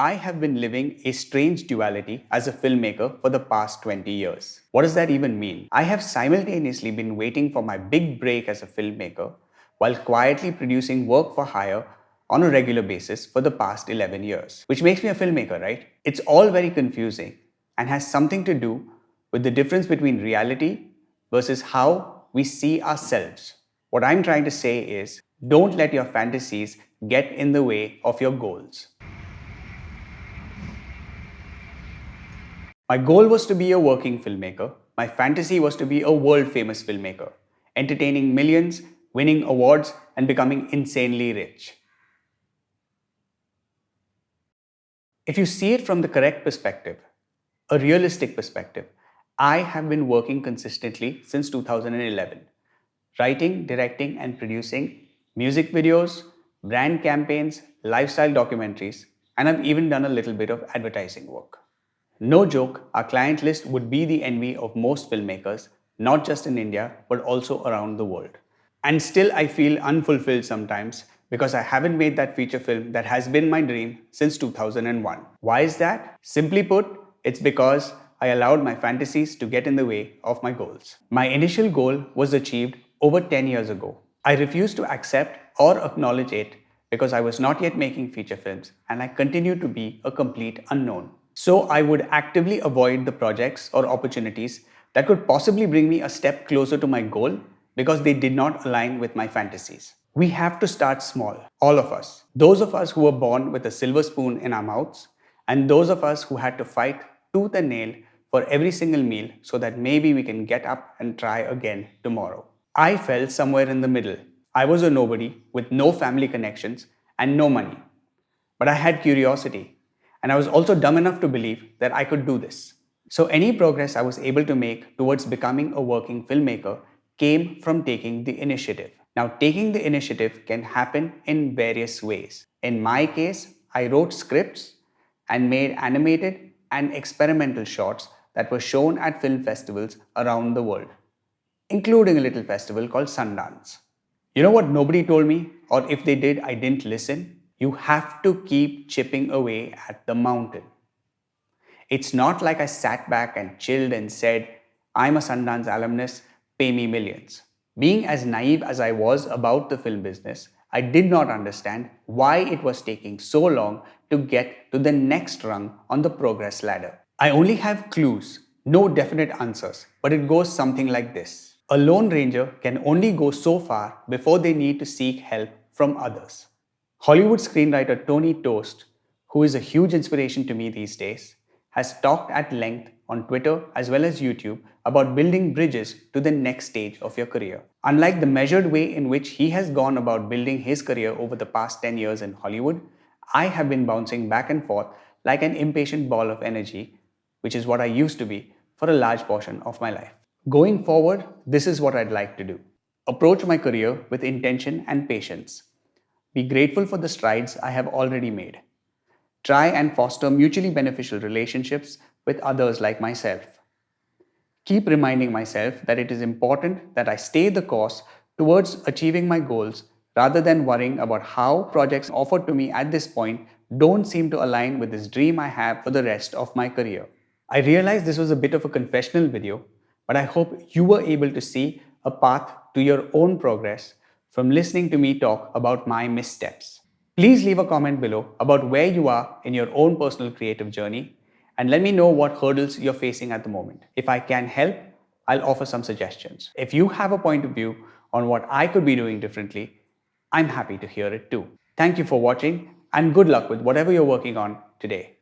I have been living a strange duality as a filmmaker for the past 20 years. What does that even mean? I have simultaneously been waiting for my big break as a filmmaker while quietly producing work for hire on a regular basis for the past 11 years. Which makes me a filmmaker, right? It's all very confusing and has something to do with the difference between reality versus how we see ourselves. What I'm trying to say is, don't let your fantasies get in the way of your goals. My goal was to be a working filmmaker. My fantasy was to be a world famous filmmaker, entertaining millions, winning awards, and becoming insanely rich. If you see it from the correct perspective, a realistic perspective, I have been working consistently since 2011, writing, directing, and producing music videos, brand campaigns, lifestyle documentaries, and I've even done a little bit of advertising work. No joke, our client list would be the envy of most filmmakers, not just in India, but also around the world. And still, I feel unfulfilled sometimes because I haven't made that feature film that has been my dream since 2001. Why is that? Simply put, it's because I allowed my fantasies to get in the way of my goals. My initial goal was achieved over 10 years ago. I refused to accept or acknowledge it because I was not yet making feature films and I continued to be a complete unknown. So I would actively avoid the projects or opportunities that could possibly bring me a step closer to my goal because they did not align with my fantasies. We have to start small, all of us. Those of us who were born with a silver spoon in our mouths, and those of us who had to fight tooth and nail for every single meal so that maybe we can get up and try again tomorrow. I fell somewhere in the middle. I was a nobody with no family connections and no money. But I had curiosity, and I was also dumb enough to believe that I could do this. So, any progress I was able to make towards becoming a working filmmaker came from taking the initiative. Now, taking the initiative can happen in various ways. In my case, I wrote scripts and made animated and experimental shorts that were shown at film festivals around the world, including a little festival called Sundance. You know what nobody told me, or if they did, I didn't listen? You have to keep chipping away at the mountain. It's not like I sat back and chilled and said, I'm a Sundance alumnus, pay me millions. Being as naive as I was about the film business, I did not understand why it was taking so long to get to the next rung on the progress ladder. I only have clues, no definite answers, but it goes something like this. A lone ranger can only go so far before they need to seek help from others. Hollywood screenwriter Tony Tost, who is a huge inspiration to me these days, has talked at length on Twitter as well as YouTube about building bridges to the next stage of your career. Unlike the measured way in which he has gone about building his career over the past 10 years in Hollywood, I have been bouncing back and forth like an impatient ball of energy, which is what I used to be for a large portion of my life. Going forward, this is what I'd like to do. Approach my career with intention and patience. Be grateful for the strides I have already made. Try and foster mutually beneficial relationships with others like myself. Keep reminding myself that it is important that I stay the course towards achieving my goals rather than worrying about how projects offered to me at this point don't seem to align with this dream I have for the rest of my career. I realize this was a bit of a confessional video, but I hope you were able to see a path to your own progress from listening to me talk about my missteps. Please leave a comment below about where you are in your own personal creative journey and let me know what hurdles you're facing at the moment. If I can help, I'll offer some suggestions. If you have a point of view on what I could be doing differently, I'm happy to hear it too. Thank you for watching and good luck with whatever you're working on today.